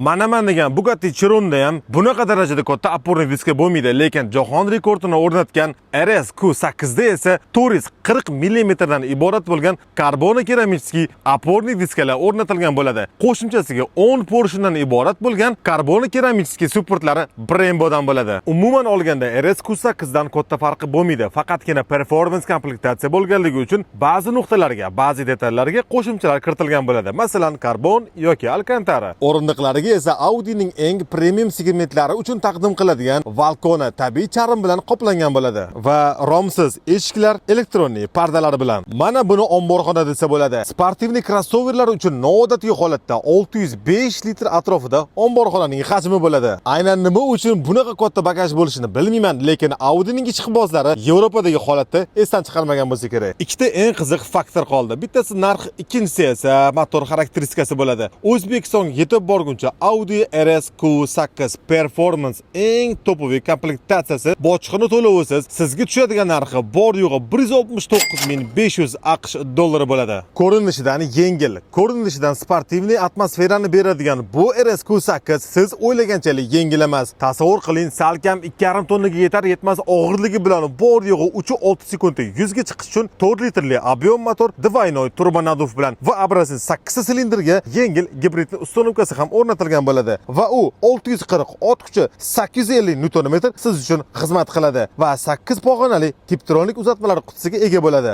Manaman degan Bugatti Chiron'da ham bunaqa darajada katta опорный diska bo'lmaydi, lekin jahon rekordini o'rnatgan RS Q8 da esa 440 mm dan iborat bo'lgan karbon keramический опорный diskalar o'rnatilgan bo'ladi. Qo'shimchasiga 10 porshundan iborat bo'lgan karbon keramический supportlari Brembo'dan bo'ladi. Umuman olganda RS Q8 dan katta farqi bo'lmaydi, faqatgina performance komplektatsiya bo'lganligi uchun ba'zi nuqtalarga, ba'zi detallarga qo'shimchalar kiritilgan bo'ladi. Masalan, karbon yoki alkantara. O'rindiqlariga esa Audi'ning eng premium segmentlari uchun taqdim qiladigan Valkona tabiiy charm bilan qoplangan bo'ladi va romsiz eshiklar elektronli pardalar bilan. Mana buni omborxona desa bo'ladi. Sportivniy crossoverlar uchun noodatiy holatda 605 litr atrofida omborxonaning hajmi bo'ladi. Aynan nima uchun bunaqa katta bagaj bo'lishini bilmayman, lekin Audi'ning ishqibozlari Yevropadagi holatda esdan chiqarmagan bo'lsa kerak. Ikkita eng qiziq faktor qoldi. Bittasi narx, ikkinchisi esa motor xarakteristikasi bo'ladi. O'zbekistonga yetib borguncha Audi RS Q8 Performance eng topoviy komplektatsiyasi bojxona to'lovisiz sizga tushadigan narxi bor yo'g'i 169.500 AQSh dollari bo'ladi. Ko'rinishidan yengil, ko'rinishidan sportivniy atmosferani beradigan bu RS Q8 siz o'ylaganchalik yengil emas. Tasavvur qiling, salkam 2,5 tonnaga yetar yetmas og'irligi bilan bor yo'g'i 3-6 sekundda 100 ga chiqish uchun 4 litrli объем motor двойной turbonaduf bilan va образный 8 silindrga yengil gibridli ustunovkasi ham o'rnatilgan bo'ladi va u 640 ot kuchi 850 Nm siz uchun xizmat qiladi va 8 pog'onali Tiptronic uzatmalar qutisiga ega bo'ladi.